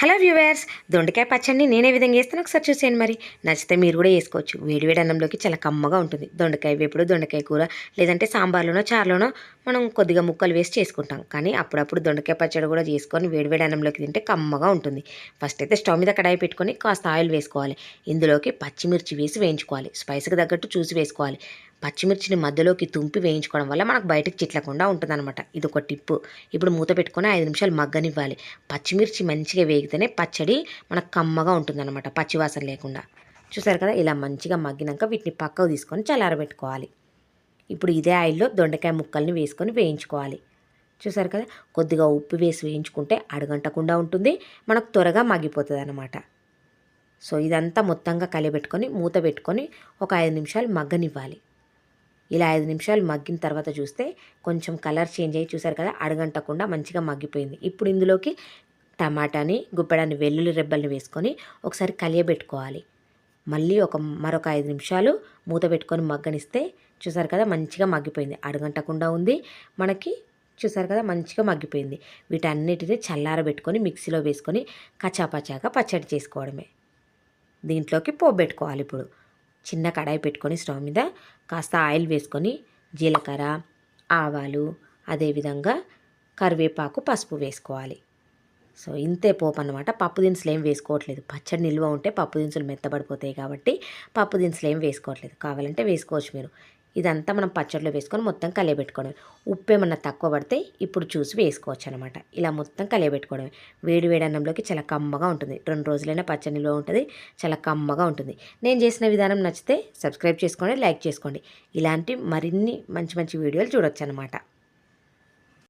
Hello viewers, దొండకాయ పచ్చడిని నేనే విధంగా చేస్తాను ఒకసారి చూసేయండి. మరి నచ్చితే మీరు కూడా వేసుకోవచ్చు. వేడివేడి అన్నంలోకి చాలా కమ్మగా ఉంటుంది. దొండకాయ వేపుడు, దొండకాయ కూర, లేదంటే సాంబార్లోనో చారులోనో మనం కొద్దిగా ముక్కలు వేసి చేసుకుంటాం. కానీ అప్పుడప్పుడు దొండకాయ పచ్చడి కూడా చేసుకొని వేడివేడి అన్నంలోకి తింటే కమ్మగా ఉంటుంది. ఫస్ట్ అయితే స్టవ్ మీద కడాయి పెట్టుకొని కాస్త ఆయిల్ వేసుకోవాలి. ఇందులోకి పచ్చిమిర్చి వేసి వేయించుకోవాలి. స్పైస్కి తగ్గట్టు చూసి వేసుకోవాలి. పచ్చిమిర్చిని మధ్యలోకి తుంపి వేయించుకోవడం వల్ల మనకు బయటకు చిట్లకుండా ఉంటుందన్నమాట. ఇది ఒక టిప్పు. ఇప్పుడు మూత పెట్టుకొని 5 నిమిషాలు మగ్గనివ్వాలి. పచ్చిమిర్చి మంచిగా వేగితేనే పచ్చడి మనకు కమ్మగా ఉంటుందన్నమాట, పచ్చివాసన లేకుండా. చూసారు కదా, ఇలా మంచిగా మగ్గినాక వీటిని పక్కకు తీసుకొని చల్లారబెట్టుకోవాలి. ఇప్పుడు ఇదే ఆయిల్లో దొండకాయ ముక్కల్ని వేసుకొని వేయించుకోవాలి. చూసారు కదా, కొద్దిగా ఉప్పు వేసి వేయించుకుంటే అడగంటకుండా ఉంటుంది, మనకు త్వరగా మగ్గిపోతుంది అన్నమాట. సో ఇదంతా మొత్తంగా కలిపెట్టుకొని మూత పెట్టుకొని ఒక 5 నిమిషాలు మగ్గనివ్వాలి. ఇలా 5 నిమిషాలు మగ్గిన తర్వాత చూస్తే కొంచెం కలర్ చేంజ్ అయ్యి చూసారు కదా, అడగంటకుండా మంచిగా మగ్గిపోయింది. ఇప్పుడు ఇందులోకి టమాటాని, గుప్పెడాన్ని వెల్లుల్లి రెబ్బల్ని వేసుకొని ఒకసారి కలియబెట్టుకోవాలి. మళ్ళీ మరొక 5 నిమిషాలు మూత పెట్టుకొని మగ్గనిస్తే చూసారు కదా, మంచిగా మగ్గిపోయింది, అడగంటకుండా ఉంది మనకి. చూసారు కదా, మంచిగా మగ్గిపోయింది. వీటన్నిటిని చల్లారబెట్టుకొని మిక్సీలో వేసుకొని కచ్చాపచ్చాగా పచ్చడి చేసుకోవడమే. దీంట్లోకి పోపు పెట్టుకోవాలి. ఇప్పుడు చిన్న కడాయి పెట్టుకొని స్టవ్ మీద కాస్త ఆయిల్ వేసుకొని జీలకర్ర, ఆవాలు, అదేవిధంగా కరివేపాకు, పసుపు వేసుకోవాలి. సో ఇంతే పోపు అన్నమాట. పప్పు దినుసులు ఏం వేసుకోవట్లేదు. పచ్చడి నిల్వ ఉంటే పప్పు దినుసులు మెత్తబడిపోతాయి కాబట్టి పప్పు దినుసులు ఏం వేసుకోవట్లేదు. కావాలంటే వేసుకోవచ్చు మీరు. ఇదంతా మనం పచ్చడిలో వేసుకొని మొత్తం కలియబెట్టుకోవడం. ఉప్పు ఏమన్నా తక్కువ పడితే ఇప్పుడు చూసి వేసుకోవచ్చు అనమాట. ఇలా మొత్తం కలియబెట్టుకోవడమే. వేడి వేడి అన్నంలోకి చాలా కమ్మగా ఉంటుంది. 2 రోజులైనా పచ్చడి నిల్వ ఉంటుంది, చాలా కమ్మగా ఉంటుంది. నేను చేసిన విధానం నచ్చితే సబ్స్క్రైబ్ చేసుకోండి, లైక్ చేసుకోండి. ఇలాంటి మరిన్ని మంచి మంచి వీడియోలు చూడొచ్చు అనమాట.